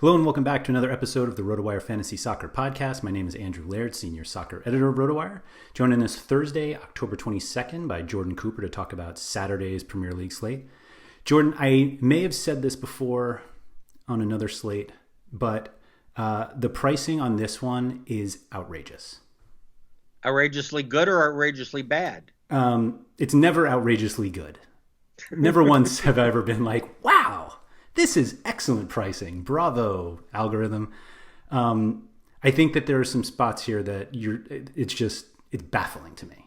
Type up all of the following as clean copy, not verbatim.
Hello and welcome back to another episode of the RotoWire Fantasy Soccer Podcast. My name is Andrew Laird, Senior Soccer Editor of RotoWire. Joining us Thursday, October 22nd by Jordan Cooper to talk about Saturday's Premier League slate. Jordan, I may have said this before on another slate, but the pricing on this one is outrageous. Outrageously good or outrageously bad? It's never outrageously good. Never once have I ever been like, wow, this is excellent pricing. Bravo, algorithm. I think that there are some spots here that it's baffling to me.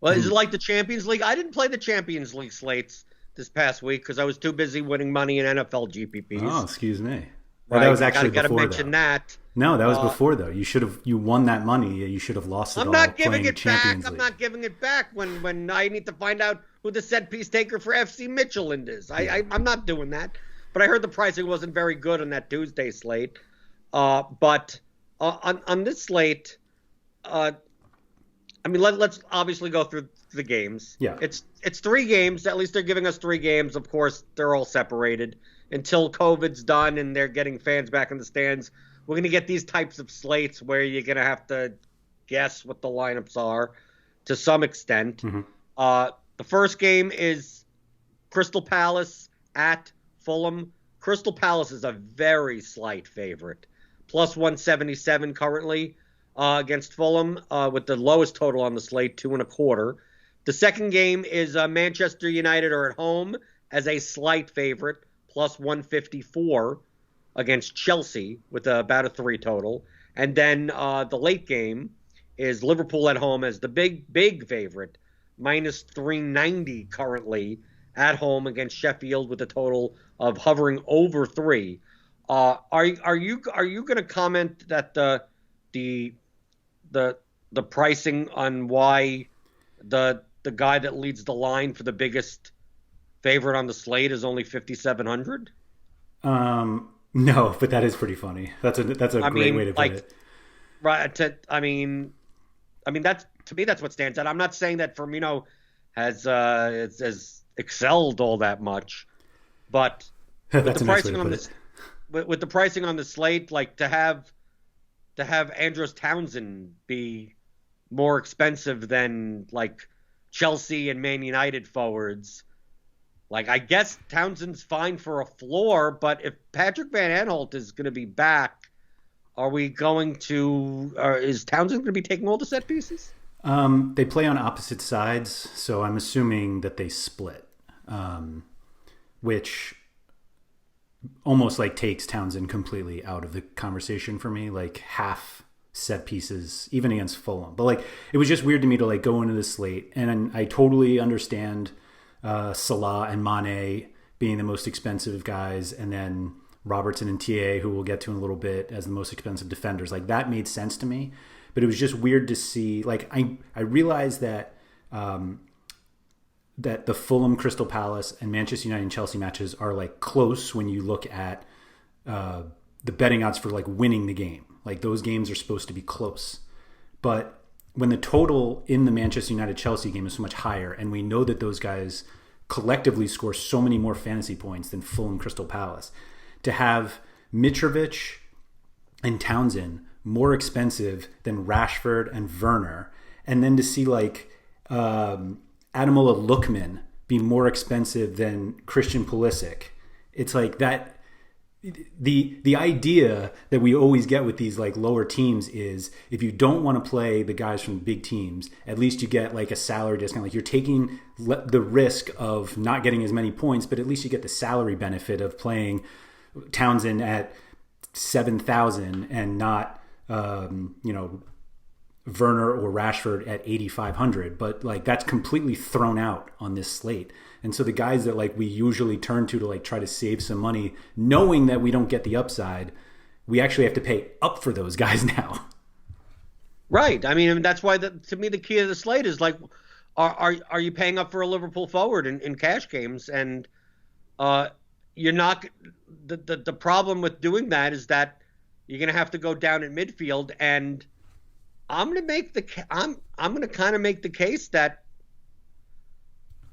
Well, is it like the Champions League? I didn't play the Champions League slates this past week because I was too busy winning money in NFL GPPs. Oh, excuse me. Right. That was actually gotta before, mention though. that. No, that was before, though. You won that money. You should have lost it all. I'm not giving playing it Champions back. League. I'm not giving it back when I need to find out who the set piece taker for FC Midtjylland is. I'm not doing that. But I heard the pricing wasn't very good on that Tuesday slate. But on this slate, let's obviously go through the games. Yeah. It's 3 games. At least they're giving us 3 games. Of course, they're all separated until COVID's done and they're getting fans back in the stands. We're going to get these types of slates where you're going to have to guess what the lineups are to some extent. Mm-hmm. The first game is Crystal Palace at Fulham. Crystal Palace is a very slight favorite. Plus 177 currently against Fulham with the lowest total on the slate, 2.25. The second game is Manchester United are at home as a slight favorite, plus 154 against Chelsea with about a 3 total. And then the late game is Liverpool at home as the big favorite, minus 390 currently at home against Sheffield with a total of hovering over 3. Are you going to comment that the pricing on why the guy that leads the line for the biggest favorite on the slate is only 5,700? No, but that is pretty funny. That's a great way to put it. Right. That's, to me, that's what stands out. I'm not saying that Firmino has excelled all that much, but with the pricing on this, with the pricing on the slate, like to have Andros Townsend be more expensive than like Chelsea and Man United forwards. Like, I guess Townsend's fine for a floor, but if Patrick Van Aanholt is going to be back, is Townsend going to be taking all the set pieces? They play on opposite sides, so I'm assuming that they split, which almost like takes Townsend completely out of the conversation for me, like half set pieces, even against Fulham. But like, it was just weird to me to like go into this slate, and I totally understand Salah and Mane being the most expensive guys, and then Robertson and TA, who we'll get to in a little bit, as the most expensive defenders. Like, that made sense to me, but it was just weird to see. Like, I realized that that the Fulham, Crystal Palace, and Manchester United and Chelsea matches are like close when you look at the betting odds for like winning the game. Like, those games are supposed to be close, but when the total in the Manchester United-Chelsea game is so much higher, and we know that those guys collectively score so many more fantasy points than Fulham Crystal Palace, to have Mitrovic and Townsend more expensive than Rashford and Werner, and then to see like Ademola Lookman be more expensive than Christian Pulisic, it's like that. The idea that we always get with these like lower teams is if you don't want to play the guys from big teams, at least you get like a salary discount. Like, you're taking the risk of not getting as many points, but at least you get the salary benefit of playing Townsend at 7,000 and not Werner or Rashford at 8,500. But like, that's completely thrown out on this slate. And so the guys that like we usually turn to like try to save some money, knowing that we don't get the upside, we actually have to pay up for those guys now. Right. I mean, that's why to me the key of the slate is like, are you paying up for a Liverpool forward in cash games? And you're not. The problem with doing that is that you're going to have to go down in midfield, and I'm going to kind of make the case that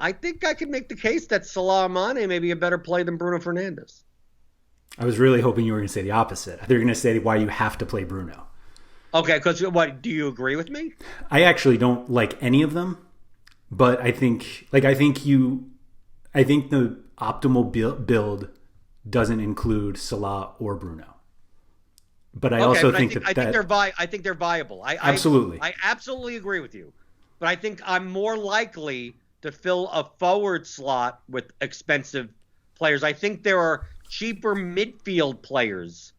I think I can make the case that Salah Mane may be a better play than Bruno Fernandes. I was really hoping you were going to say the opposite. I thought you were going to say why you have to play Bruno. Okay, because what, do you agree with me? I actually don't like any of them, but I think the optimal build doesn't include Salah or Bruno. But I also think I think they're viable. Absolutely. I absolutely agree with you. But I think I'm more likely to fill a forward slot with expensive players. I think there are cheaper midfield players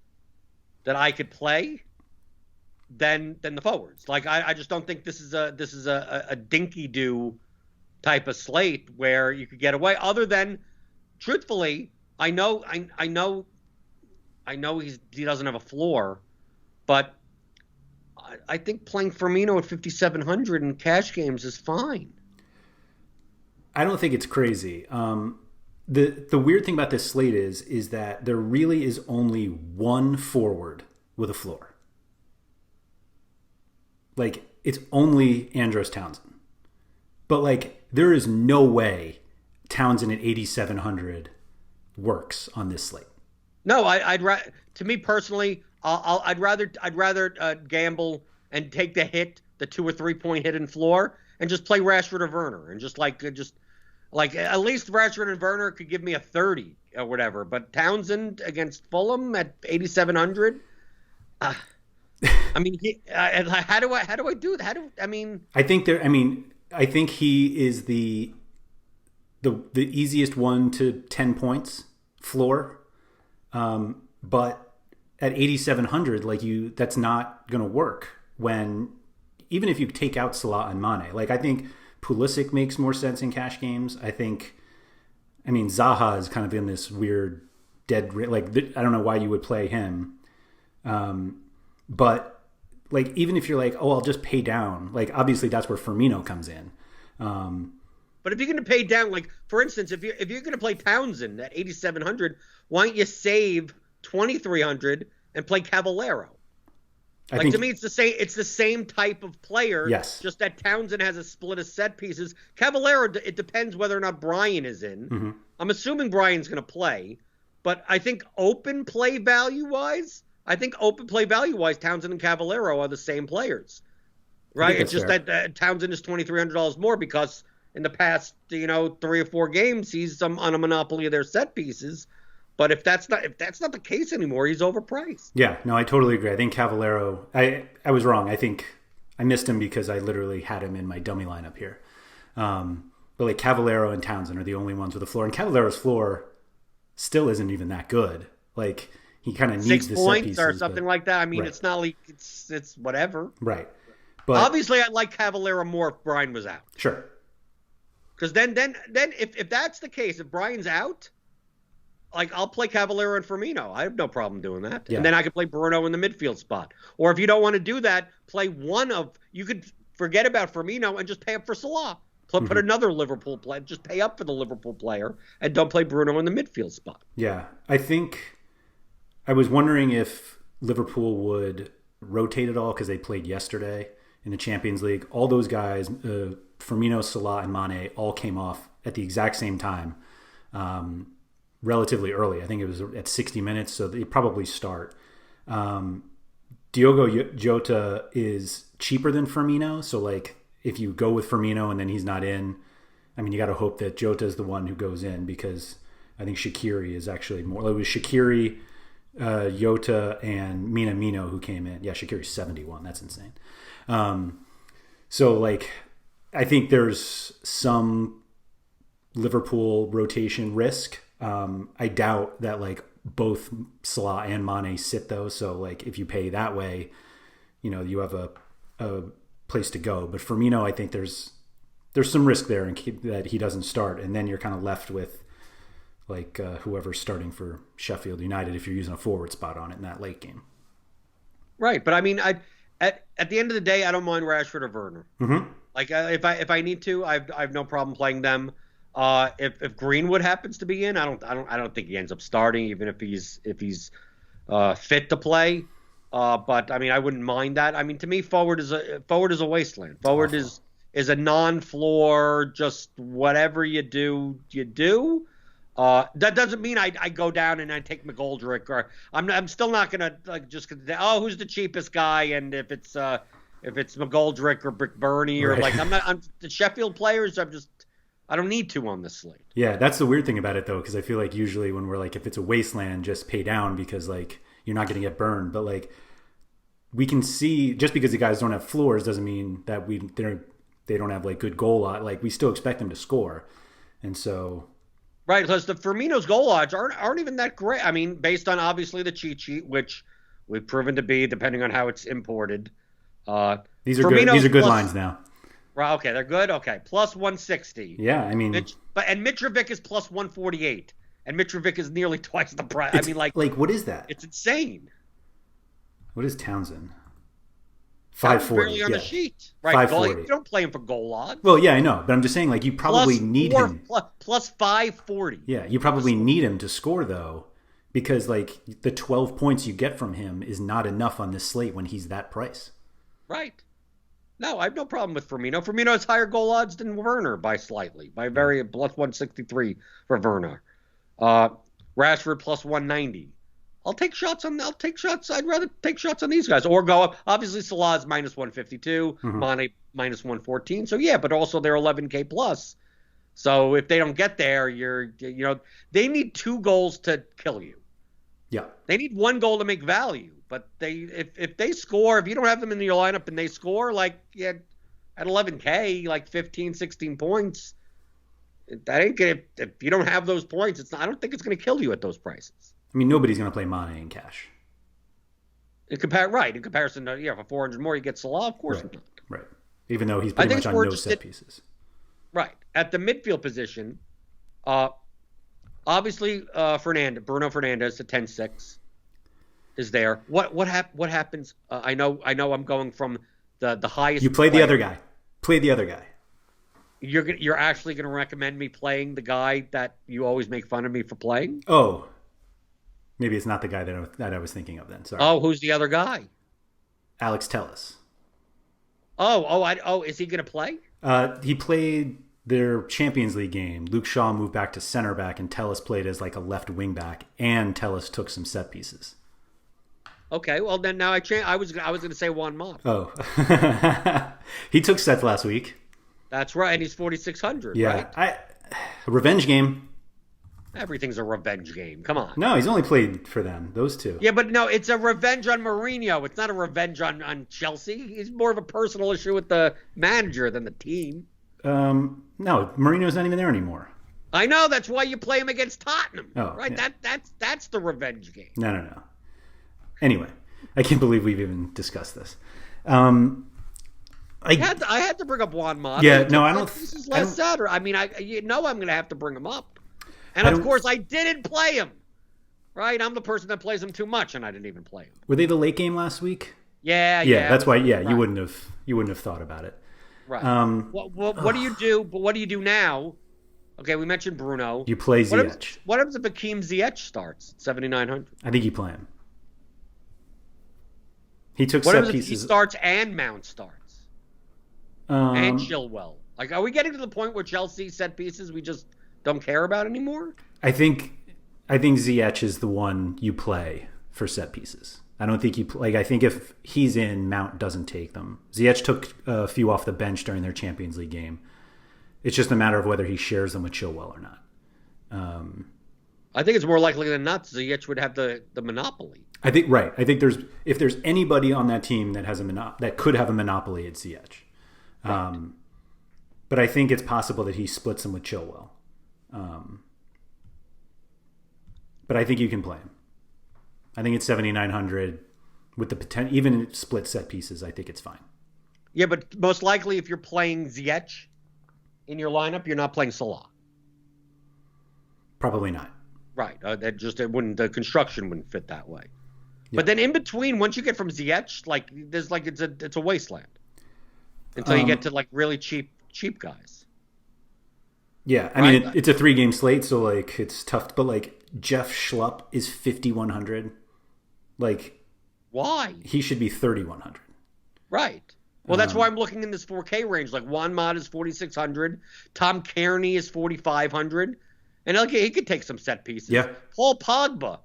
that I could play than the forwards. Like I just don't think this is a dinky do type of slate where you could get away. Other than, truthfully, I know he doesn't have a floor, but I think playing Firmino at 5,700 in cash games is fine. I don't think it's crazy. The weird thing about this slate is that there really is only one forward with a floor. Like, it's only Andros Townsend. But, like, there is no way Townsend at 8,700 works on this slate. No, to me personally, I'd rather gamble and take the hit, the 2 or 3 point hit in floor, and just play Rashford or Werner, and just at least Rashford and Werner could give me a 30 or whatever. But Townsend against Fulham at 8,700. I mean, how do I do that? I think he is the easiest one to 10 points floor. But at 8,700, that's not going to work even if you take out Salah and Mane. Like, I think Pulisic makes more sense in cash games. Zaha is kind of in this weird dead, I don't know why you would play him. But like, even if you're like, oh, I'll just pay down, like, obviously that's where Firmino comes in. But if you're going to pay down, like, for instance, if you're going to play Townsend at 8,700, why don't you save 2,300 and play Cavallero? To me, it's the same type of player. Yes. Just that Townsend has a split of set pieces. Cavallero, it depends whether or not Brian is in. Mm-hmm. I'm assuming Brian's going to play, but I think open play value wise, Townsend and Cavallero are the same players, right? It's just that Townsend is $2,300 more because in the past, 3 or 4 games, he's on a monopoly of their set pieces. But if that's not the case anymore, he's overpriced. Yeah, no, I totally agree. I think Cavallero, I was wrong. I think I missed him because I literally had him in my dummy lineup here. But like, Cavallero and Townsend are the only ones with a floor, and Cavallero's floor still isn't even that good. Like, he kind of needs the 6 set points pieces, or something like that. I mean, right. It's not like it's whatever. Right. But obviously, I'd like Cavallero more if Brian was out. Sure. Because then if that's the case, if Brian's out, like, I'll play Cavallero and Firmino. I have no problem doing that. Yeah. And then I could play Bruno in the midfield spot. Or if you don't want to do that, you could forget about Firmino and just pay up for Salah. Put another Liverpool player, just pay up for the Liverpool player, and don't play Bruno in the midfield spot. Yeah. I was wondering if Liverpool would rotate at all because they played yesterday in the Champions League. All those guys, Firmino, Salah, and Mane, all came off at the exact same time. Relatively early. I think it was at 60 minutes, so they probably start. Diogo Jota is cheaper than Firmino, so like, if you go with Firmino and then he's not in, you got to hope that Jota is the one who goes in, because I think Shaqiri is actually more. It was Shaqiri, Jota, and Minamino who came in. Yeah, Shaqiri's 71. That's insane. So like, I think there's some Liverpool rotation risk. I doubt that like both Salah and Mane sit though. So like, if you pay that way, you have a place to go. But Firmino, I think there's some risk there that he doesn't start, and then you're kind of left with like whoever's starting for Sheffield United if you're using a forward spot on it in that late game. Right, but at the end of the day, I don't mind Rashford or Werner. Mm-hmm. Like, if I need to, I have no problem playing them. If Greenwood happens to be in, I don't think he ends up starting, even if he's fit to play. But I wouldn't mind that. To me, forward is a wasteland. Forward is a non-floor, just whatever you do, you do. That doesn't mean I go down and I take McGoldrick, or I'm still not gonna like just who's the cheapest guy, and if it's McGoldrick or Brickburney or Right. I'm the Sheffield players. I don't need to on this slate. Yeah, that's the weird thing about it though, because I feel like usually when we're like, if it's a wasteland, just pay down because like you're not going to get burned. But like we can see, just because the guys don't have floors doesn't mean that they don't have like good goal odds. Like we still expect them to score, and so. Right, because the Firmino's goal odds aren't even that great. I mean, based on obviously the cheat sheet, which we've proven to be, depending on how it's imported. These are good. These are good lines now. Right, okay, they're good. Okay, plus 160. Yeah, I mean, and Mitrovic is plus 148, and Mitrovic is nearly twice the price. I mean, like what is that? It's insane. What is Townsend? 540. Barely on the sheet, right? 540. You don't play him for goal odds. Well, yeah, I know, but I'm just saying, like, you probably need him. Plus 540. Yeah, you probably need him to score though, because like the 12 points you get from him is not enough on this slate when he's that price. Right. No, I have no problem with Firmino. Firmino has higher goal odds than Werner by slightly, by very plus 163 for Werner. Rashford plus 190. I'll take shots. I'd rather take shots on these guys or go up. Obviously, Salah's minus 152, Mane minus 114. So yeah, but also they're 11K plus. So if they don't get there, they need 2 goals to kill you. Yeah, they need 1 goal to make value. But if they score, if you don't have them in your lineup and they score at 11K, like 15, 16 points, that ain't gonna. If you don't have those points, I don't think it's gonna kill you at those prices. I mean, nobody's going to play Mane in cash. In comparison to, for 400 more, you get Salah, of course. Right. Right. Even though he's pretty much on no set pieces. Right. At the midfield position, obviously, Bruno Fernandes, the 10-6, is there. What happens? I know I'm going from the highest. You play the other guy. Play the other guy. You're actually going to recommend me playing the guy that you always make fun of me for playing? Oh. Maybe it's not the guy that I was thinking of then. Sorry. Oh, who's the other guy? Alex Telles. Is he going to play? He played their Champions League game. Luke Shaw moved back to center back, and Telles played as like a left wing back, and Telles took some set pieces. Okay, well then now I was going to say Juan Mata. Oh, he took sets last week. That's right, and he's 4,600. Yeah, right? Revenge game. Everything's a revenge game. Come on. No, he's only played for them, those two. Yeah, but no, it's a revenge on Mourinho. It's not a revenge on Chelsea. He's more of a personal issue with the manager than the team. No, Mourinho's not even there anymore. I know. That's why you play him against Tottenham. Oh, right? Yeah. That's the revenge game. No. Anyway, I can't believe we've even discussed this. I had to bring up Juan Mata. Yeah, no, I don't. This is last Saturday. I mean, I'm going to have to bring him up. And of course, I didn't play him. Right? I'm the person that plays him too much, and I didn't even play him. Were they the late game last week? Yeah. That's why. Yeah, right. you wouldn't have thought about it. Right. What do you do? But what do you do now? Okay, we mentioned Bruno. You play Ziyech. What happens if Hakeem Ziyech starts 7,900? I think you play him. He took set pieces. What if he starts and Mount starts? And Chilwell. Like, are we getting to the point where Chelsea set pieces we just don't care about anymore? I think Ziyech is the one you play for set pieces. I don't think I think if he's in, Mount doesn't take them. Ziyech took a few off the bench during their Champions League game. It's just a matter of whether he shares them with Chilwell or not. I think it's more likely than not Ziyech would have the monopoly. I think if there's anybody on that team that has that could have a monopoly, it's Ziyech. Right. But I think it's possible that he splits them with Chilwell. But I think you can play him. I think it's 7,900 with the potential, even split set pieces. I think it's fine. Yeah, but most likely if you're playing Ziyech in your lineup, you're not playing Salah. Probably not. Right. The construction wouldn't fit that way. Yeah. But then in between, once you get from Ziyech, it's a wasteland until you get to like really cheap guys. Yeah, I mean it's a 3-game slate, so like it's tough. But like Jeff Schlupp is 5,100. Like, why? He should be 3,100. Right. Well, that's why I'm looking in this 4K range. Like Juan Mata is 4,600. Tom Kearney is 4,500. And okay, he could take some set pieces. Yeah. Paul Pogba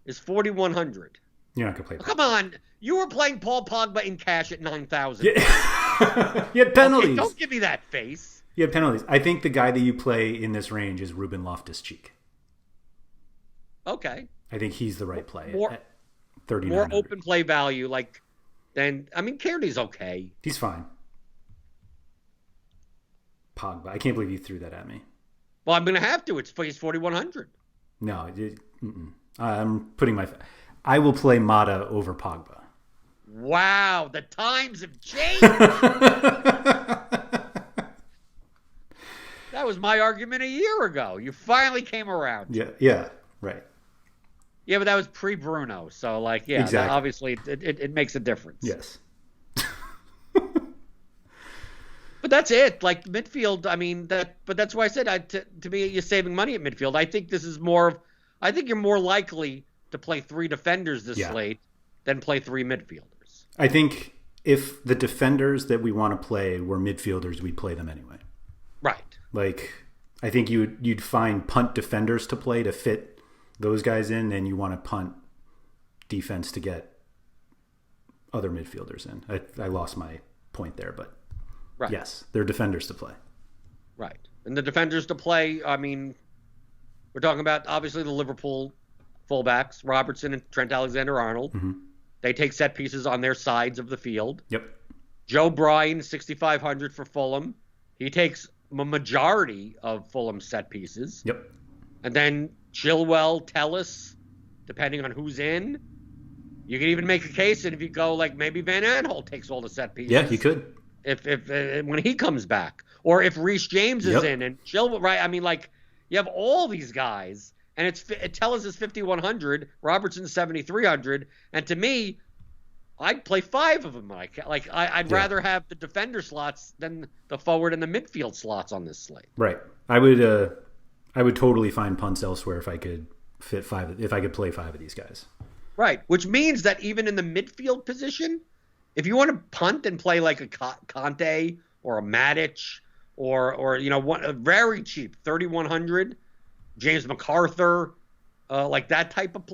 is 4,100. You're not gonna play. Come on, you were playing Paul Pogba in cash at 9,000. Yeah. You had penalties. Okay, don't give me that face. You had penalties. I think the guy that you play in this range is Ruben Loftus-Cheek. Okay. I think he's the right play at 39. More open play value, Kearney's okay. He's fine. Pogba. I can't believe you threw that at me. Well, I'm going to have to. He's 4,100. No, I'm putting I will play Mata over Pogba. Wow, the times have changed. That was my argument a year ago. You finally came around. Yeah, right. Yeah, but that was pre-Bruno, so exactly. Obviously it makes a difference. Yes. But that's it. Like midfield, but that's why I said to me you're saving money at midfield. I think this is I think you're more likely to play 3 defenders this slate than play 3 midfielders. I think if the defenders that we want to play were midfielders, we'd play them anyway. Right. I think you'd find punt defenders to play to fit those guys in, and you want to punt defense to get other midfielders in. I lost my point there, but right. Yes, they're defenders to play. Right. And the defenders to play, we're talking about obviously the Liverpool fullbacks, Robertson and Trent Alexander-Arnold. Mm-hmm. They take set pieces on their sides of the field. Yep. Joe Bryan, 6,500 for Fulham. He takes a majority of Fulham's set pieces. Yep. And then Chilwell, Tellis, depending on who's in. You could even make a case that if you go maybe Van Aanholt takes all the set pieces. Yeah, you could. If when he comes back, or if Reece James is in and Chilwell, right? You have all these guys, and Tellis is 5,100, Robertson's 7,300, and to me, I'd play 5 of them. I'd rather have the defender slots than the forward and the midfield slots on this slate. Right. I would totally find punts elsewhere if I could fit 5. If I could play 5 of these guys. Right. Which means that even in the midfield position, if you want to punt and play like a Conte or a Matic or a very cheap 3,100, James MacArthur, that type of.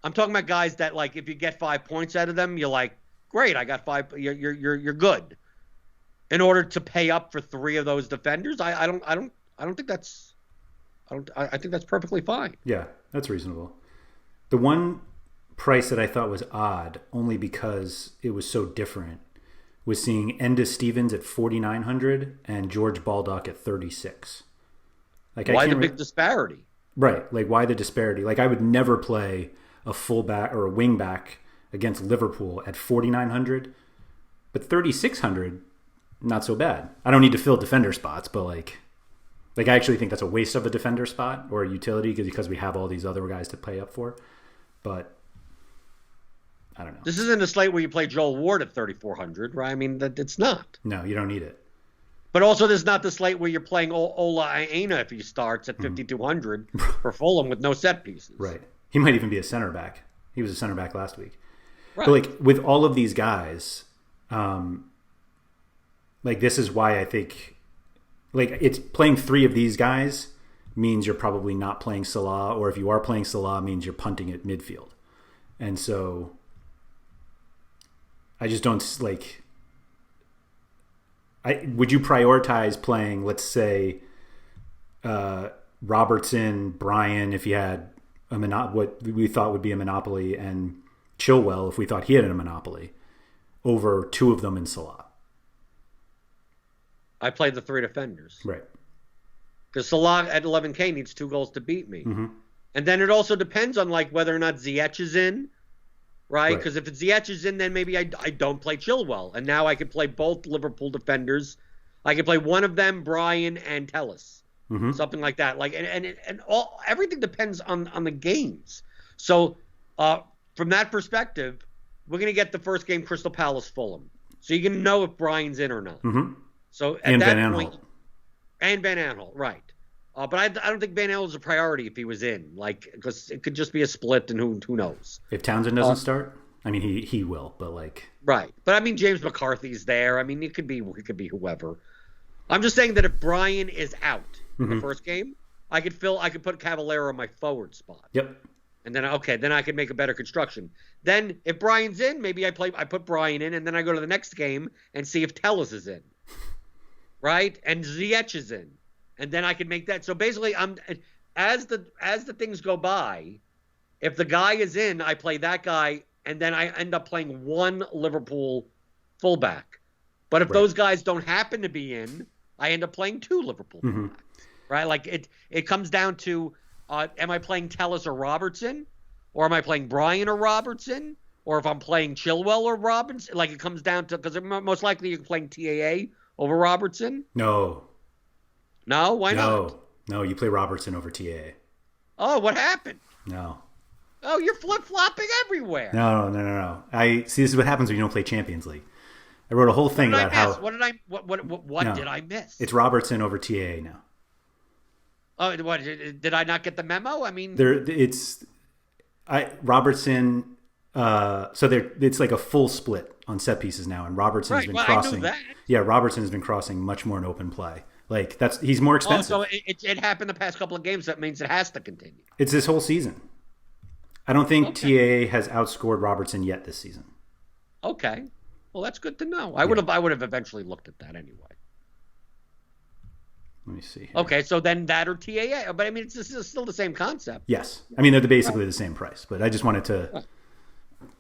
I'm talking about guys that if you get 5 points out of them, you're like, great, I got 5. You're good. In order to pay up for 3 of those defenders, I think that's perfectly fine. Yeah, that's reasonable. The one price that I thought was odd, only because it was so different, was seeing Enda Stevens at 4,900 and George Baldock at 36. Why the big disparity? Right. Why the disparity? I would never play a fullback or a wingback against Liverpool at 4,900, but 3,600, not so bad. I don't need to fill defender spots, but I actually think that's a waste of a defender spot or a utility because we have all these other guys to pay up for. But I don't know. This isn't a slate where you play Joel Ward at 3,400, right? It's not. No, you don't need it. But also, this is not the slate where you're playing Ola Aina if he starts at 5,200 for Fulham with no set pieces. Right. He might even be a center back. He was a center back last week. Right. But with all of these guys, this is why I think it's playing 3 of these guys means you're probably not playing Salah, or if you are playing Salah, means you're punting at midfield. And so I just don't would you prioritize playing, let's say, Robertson, Bryan, if he had what we thought would be a monopoly, and Chilwell, if we thought he had a monopoly, over 2 of them in Salah? I played the 3 defenders. Right. Because Salah at 11K needs 2 goals to beat me. Mm-hmm. And then it also depends on whether or not Ziyech is in, right? Because if Ziyech is in, then maybe I don't play Chilwell. And now I could play both Liverpool defenders. I could play one of them, Bryan and Tellis. Mm-hmm. Something like that. Everything depends on the games. So from that perspective, we're going to get the first game Crystal Palace Fulham. So you can know if Bryan's in or not. Mm-hmm. So at and that Van point, Aanholt. And Van Aanholt, right. But I don't think Van Aanholt is a priority if he was in, because it could just be a split, and who knows. If Townsend doesn't start, he will, but right. But James McCarthy's there. It could be whoever. I'm just saying that if Bryan is out, in the first game, I could put Cavallero in my forward spot. Yep. And then I could make a better construction. Then if Brian's in, maybe I put Brian in, and then I go to the next game and see if Tellus is in, right? And Ziyech is in, and then I can make that. So basically, as the things go by, if the guy is in, I play that guy, and then I end up playing one Liverpool fullback. But if those guys don't happen to be in, I end up playing two Liverpool fullbacks, right? Like it comes down to. Am I playing Tellus or Robertson? Or am I playing Bryan or Robertson? Or if I'm playing Chilwell or Robinson? Like it comes down to, because most likely you're playing TAA over Robertson? No. No? Why not? No, you play Robertson over TAA. Oh, what happened? No. Oh, you're flip-flopping everywhere. No. This is what happens when you don't play Champions League. I wrote a whole thing about how... What did I miss? It's Robertson over TAA now. Oh, what, did I not get the memo? I mean, Robertson. It's like a full split on set pieces now, and Robertson's been crossing. I knew that. Yeah, Robertson has been crossing much more in open play. Like he's more expensive. Oh, so it happened the past couple of games. That means it has to continue. It's this whole season. I don't think TAA has outscored Robertson yet this season. Okay, well that's good to know. I would have eventually looked at that anyway. Let me see here. Okay, so then that or TAA. But I mean, it's still the same concept. Yes. I mean, they're basically the same price, but I just wanted to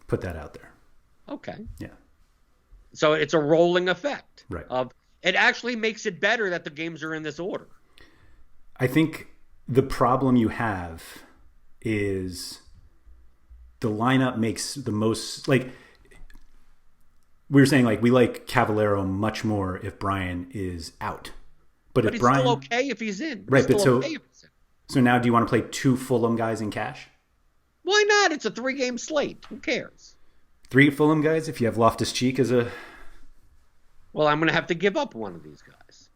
put that out there. Okay. Yeah. So it's a rolling effect. Right. It actually makes it better that the games are in this order. I think the problem you have is the lineup makes the most, like, we were saying, like, we like Cavallero much more if Brian is out. But if he's Brian, still okay if he's in. Right, but so now do you want to play two Fulham guys in cash? Why not? It's a 3-game slate. Who cares? 3 Fulham guys if you have Loftus-Cheek as a... Well, I'm going to have to give up one of these guys.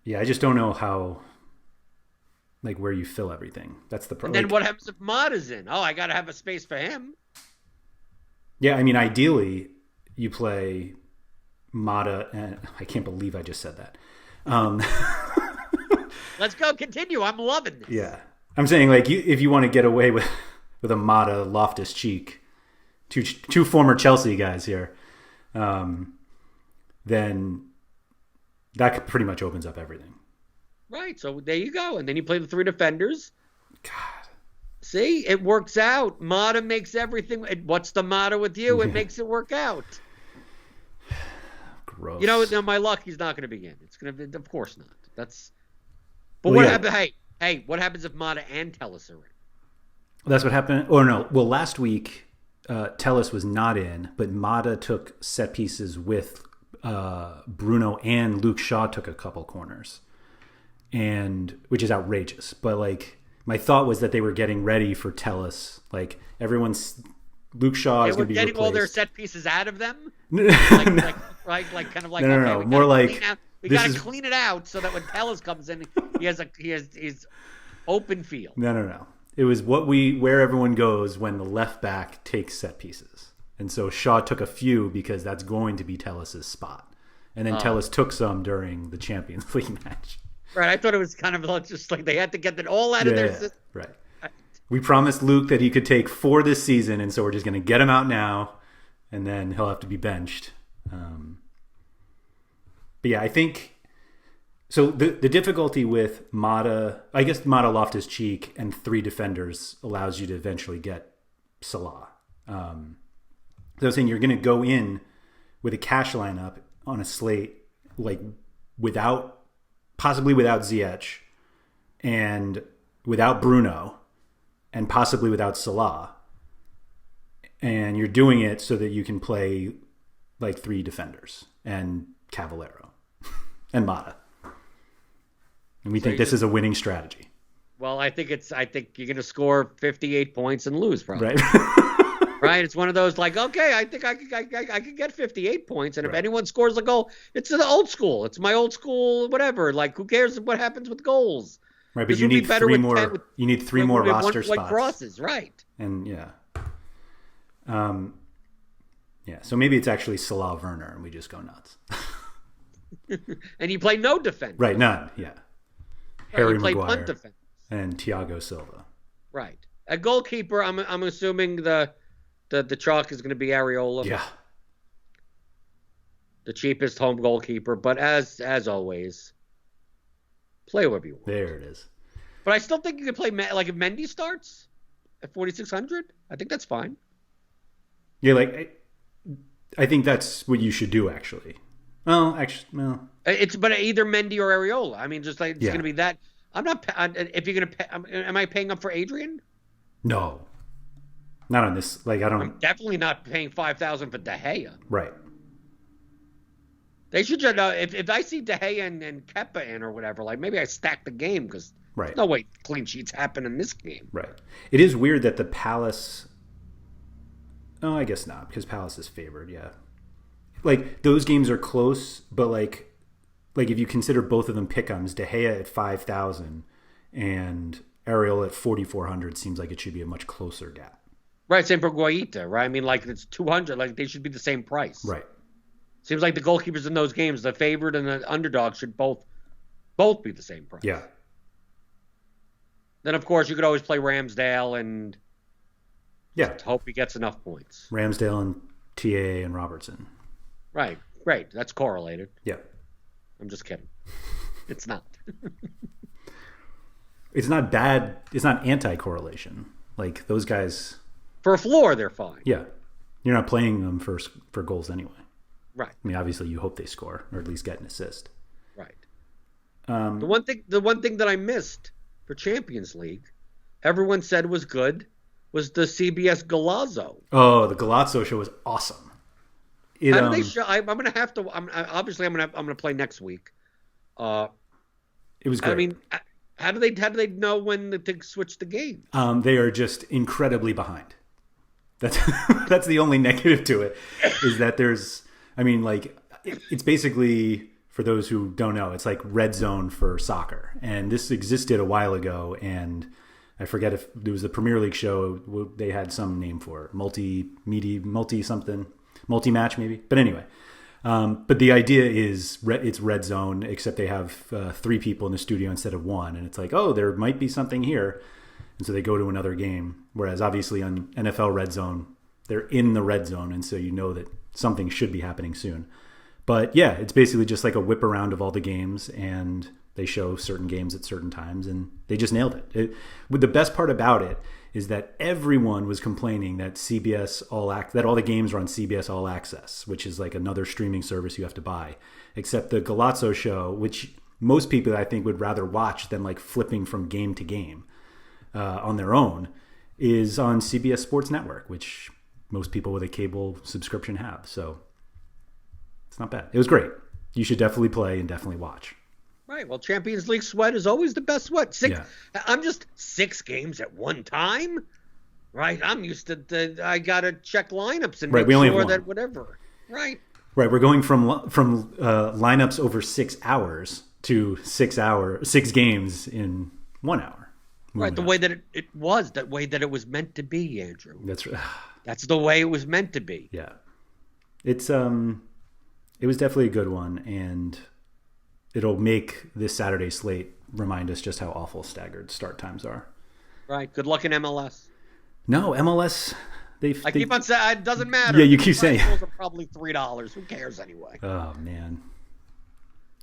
Yeah, I just don't know how, like, where you fill everything. That's the problem. And then what happens if Mata's in? Oh, I got to have a space for him. Yeah, I mean, ideally, you play Mata, and I can't believe I just said that. Let's go. Continue. I'm loving this. Yeah. I'm saying, like, if you want to get away with a Mata, Loftus-Cheek, two former Chelsea guys here, then that pretty much opens up everything. Right. So there you go. And then you play the 3 defenders. God. See, it works out. Mata makes everything. What's the matter with you? It makes it work out. Gross. You know, my luck, he's not going to be in. It's going to be, of course not. That's. But what happens? Hey, what happens if Mata and Tellus are in? That's what happened. Oh no. Well, last week, Tellus was not in, but Mata took set pieces with Bruno, and Luke Shaw took a couple corners, and which is outrageous. But like, my thought was that they were getting ready for Tellus. Like Luke Shaw is going to be getting replaced. all their set pieces out of them. No. More like we got to clean it out so that when Tellus comes in, he has open field. No. It was where everyone goes when the left back takes set pieces. And so Shaw took a few because that's going to be Tellus's spot. And then Tellus took some during the Champions League match. Right. I thought it was kind of just like they had to get it all out of their system. Right. We promised Luke that he could take 4 this season, and so we're just going to get him out now, and then he'll have to be benched. But yeah, I think... So the difficulty with Mata, I guess Mata, Loftus-Cheek, and 3 defenders allows you to eventually get Salah. So I was saying you're going to go in with a cash lineup on a slate, like possibly without Ziyech, and without Bruno, and possibly without Salah. And you're doing it so that you can play like 3 defenders and Cavallero and Mata. And we think this is a winning strategy. Well, I think you're going to score 58 points and lose, probably. Right. Right? It's one of those like, okay, I think I could get 58 points, and if anyone scores a goal, it's the old school. It's my old school, whatever. Like, who cares what happens with goals? Right, but you need 3 more. You need 3 more roster spots. Crosses, right? And so maybe it's actually Salah Werner, and we just go nuts. And you play no defense. Right, none. Yeah. Harry You play punt Maguire, defense. and Thiago Silva. Right. A goalkeeper, I'm assuming the chalk is going to be Areola. Yeah. The cheapest home goalkeeper, but as always, play whoever you want. There it is. But I still think you could play, like, if Mendy starts at 4,600, I think that's fine. Yeah, like, I think that's what you should do, actually. Well, actually, no. But either Mendy or Areola. I mean, just like it's going to be that. I'm not. If you're going to pay, am I paying up for Adrian? No, not on this. Like, I don't. I'm definitely not paying 5,000 for De Gea. Right. They should just. If I see De Gea and Kepa in or whatever, like maybe I stack the game because there's no way clean sheets happen in this game. Right. It is weird that the Palace. Oh, I guess not because Palace is favored. Yeah. Like those games are close, but like if you consider both of them pick'ems, De Gea at 5,000 and Ariel at 4,400 seems like it should be a much closer gap. Right, same for Guaita, right? I mean, like it's 200, like they should be the same price. Right. Seems like the goalkeepers in those games, the favored and the underdog, should both be the same price. Yeah. Then of course you could always play Ramsdale and hope he gets enough points. Ramsdale and TA and Robertson. Right, great. That's correlated. Yeah. I'm just kidding. It's not. It's not bad. It's not anti-correlation. Like those guys. For a floor, they're fine. Yeah. You're not playing them for goals anyway. Right. I mean, obviously you hope they score or at least get an assist. Right. The one thing that I missed for Champions League, everyone said was good, was the CBS Golazo. Oh, the Golazo show was awesome. How do they show? I'm gonna have to. Obviously I'm gonna play next week. It was great. I mean, how do they know when to switch the game? They are just incredibly behind. That's the only negative to it, is that there's. I mean, like it's basically, for those who don't know, it's like Red Zone for soccer, and this existed a while ago, and I forget if it was the Premier League show. They had some name for it, multi-match maybe. But anyway, but the idea is it's Red Zone, except they have 3 people in the studio instead of 1. And it's like, oh, there might be something here. And so they go to another game. Whereas obviously on NFL Red Zone, they're in the red zone. And so you know that something should be happening soon. But yeah, it's basically just like a whip around of all the games. And they show certain games at certain times. And they just nailed it. The best part about it is that everyone was complaining that that all the games are on CBS All Access, which is like another streaming service you have to buy. Except the Golazo show, which most people I think would rather watch than like flipping from game to game on their own, is on CBS Sports Network, which most people with a cable subscription have. So it's not bad. It was great. You should definitely play and definitely watch. Right. Well, Champions League sweat is always the best sweat. I'm just 6 games at one time. Right. I'm used to. I gotta check lineups and make sure that whatever. Right. Right. We're going from lineups over 6 hours to 6 games in 1 hour. Right. The way that it was, that way that it was meant to be, Andrew. That's right. That's the way it was meant to be. Yeah. It was definitely a good one, and it'll make this Saturday slate remind us just how awful staggered start times are. Right. Good luck in MLS. No, MLS. I keep on saying it doesn't matter. Yeah, you keep saying. Those are probably $3. Who cares anyway? Oh man,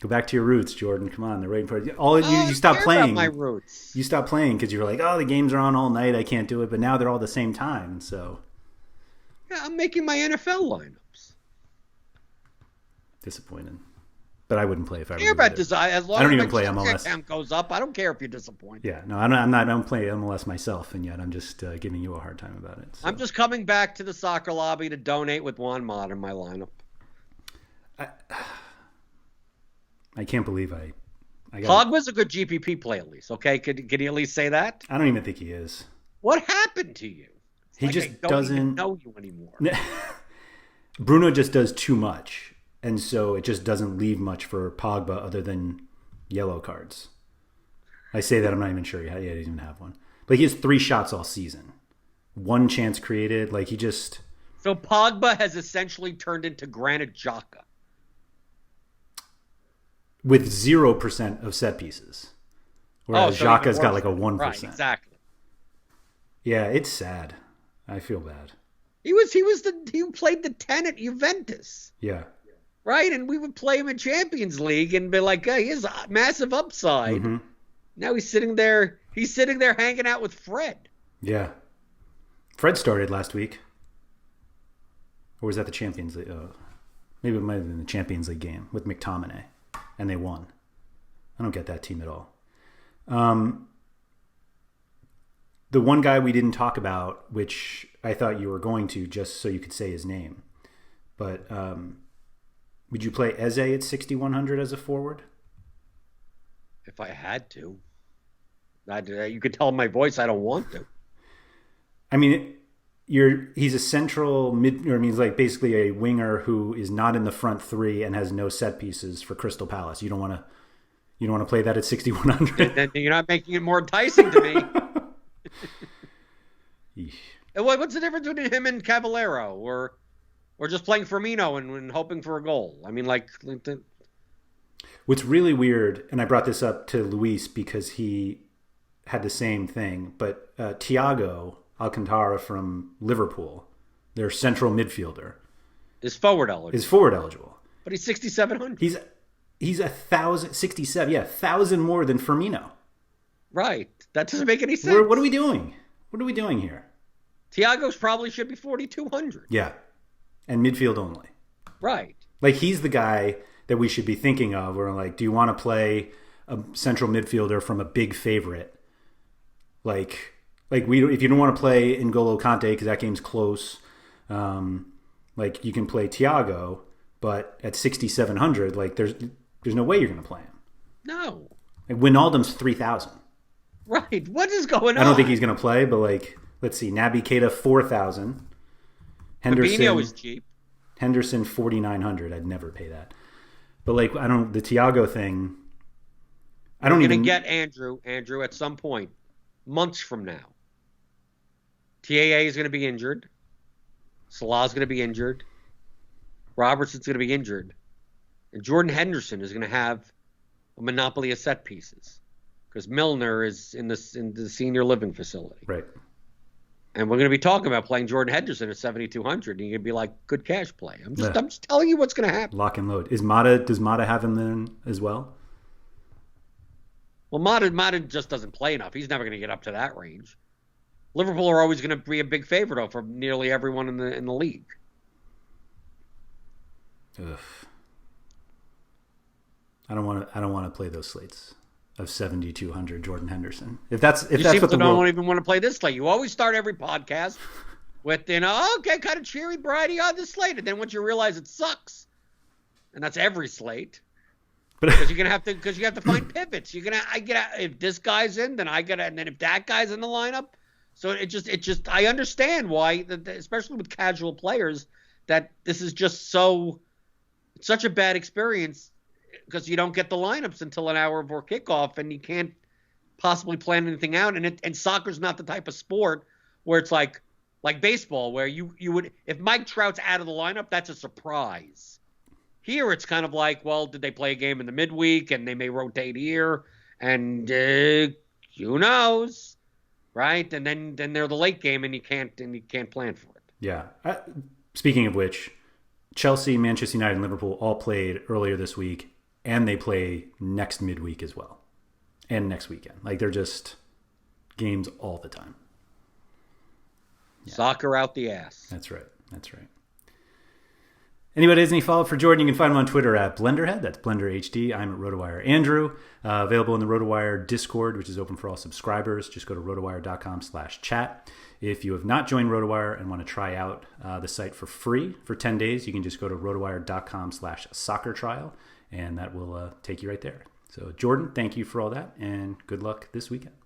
go back to your roots, Jordan. Come on, they're waiting for it. You stopped playing. My roots. You stopped playing because you were like, oh, the games are on all night. I can't do it. But now they're all the same time. So yeah, I'm making my NFL lineups. Disappointed. But I wouldn't play if I care about design. As long I don't as even play MLS. Count goes up, I don't care if you're disappointed. Yeah, no, I don't play MLS myself, and yet I'm just giving you a hard time about it. So. I'm just coming back to the soccer lobby to donate with Juan Mata in my lineup. I can't believe I Pogba's a good GPP play at least. Okay, could he at least say that? I don't even think he is. What happened to you? He just doesn't even know you anymore. Bruno just does too much. And so it just doesn't leave much for Pogba other than yellow cards. I say that, I'm not even sure he didn't even have one. But he has 3 shots all season. 1 chance created. Like he just... So Pogba has essentially turned into Granit Xhaka. With 0% of set pieces. Whereas so Xhaka's even got worse. like a 1%. Right, exactly. Yeah, it's sad. I feel bad. He played the 10 at Juventus. Yeah. Right? And we would play him in Champions League and be like, hey, he has a massive upside. Mm-hmm. Now he's sitting there hanging out with Fred. Yeah. Fred started last week. Or was that the Champions League? Maybe it might have been the Champions League game with McTominay. And they won. I don't get that team at all. The one guy we didn't talk about, which I thought you were going to just so you could say his name. But would you play Eze at 6,100 as a forward? If I had to. You could tell in my voice I don't want to. I mean, he's a central mid, or I mean, he's like basically a winger who is not in the front three and has no set pieces for Crystal Palace. You don't want to play that at 6,100. Then you're not making it more enticing to me. What's the difference between him and Cavallero, or just playing Firmino and hoping for a goal? I mean, like. What's really weird, and I brought this up to Luis because he had the same thing, but Thiago Alcantara from Liverpool, their central midfielder, is forward eligible. But he's 6,700. He's 1,067, 1,000 more than Firmino. Right. That doesn't make any sense. What are we doing? What are we doing here? Thiago's probably should be 4,200. Yeah. And midfield only. Right. Like, he's the guy that we should be thinking of. We're like, do you want to play a central midfielder from a big favorite? If you don't want to play N'Golo Kante because that game's close, you can play Thiago, but at 6,700, there's no way you're going to play him. No. Like, Wijnaldum's 3,000. Right. What is going on? I don't think he's going to play, but let's see. Naby Keita, 4,000. Henderson. Fabinho is cheap. Henderson, 4,900. I'd never pay that. But the Thiago thing, I don't even. You're going to get Andrew at some point, months from now. TAA is going to be injured. Salah's going to be injured. Robertson's going to be injured. And Jordan Henderson is going to have a monopoly of set pieces because Milner is in the senior living facility. Right. And we're going to be talking about playing Jordan Henderson at 7,200, and you're going to be like, good cash play. I'm just telling you what's going to happen. Lock and load. Does Mata have him then as well? Well, Mata just doesn't play enough. He's never going to get up to that range. Liverpool are always going to be a big favorite for nearly everyone in the league. Ugh. I don't want to play those slates of 7,200 Jordan Henderson. If that's what the don't even want to play this slate. You always start every podcast with kind of cheery, brighty on this slate, and then once you realize it sucks, and that's every slate, because you have to find pivots. If this guy's in, then and then if that guy's in the lineup. So I understand why, especially with casual players, that this is just such a bad experience. Because you don't get the lineups until an hour before kickoff, and you can't possibly plan anything out. And soccer's not the type of sport where it's like baseball, where you would, if Mike Trout's out of the lineup, that's a surprise. Here it's kind of like, well, did they play a game in the midweek, and they may rotate here, and who knows, right? And then they're the late game, and you can't plan for it. Yeah. Speaking of which, Chelsea, Manchester United, and Liverpool all played earlier this week. And they play next midweek as well. And next weekend. They're just games all the time. Yeah. Soccer out the ass. That's right. Anybody has any follow-up for Jordan, you can find him on Twitter at BlenderHead. That's BlenderHD. I'm at RotoWire Andrew. Available in the RotoWire Discord, which is open for all subscribers. Just go to rotowire.com/chat. If you have not joined RotoWire and want to try out the site for free for 10 days, you can just go to rotowire.com/soccer-trial. And that will take you right there. So, Jordan, thank you for all that, and good luck this weekend.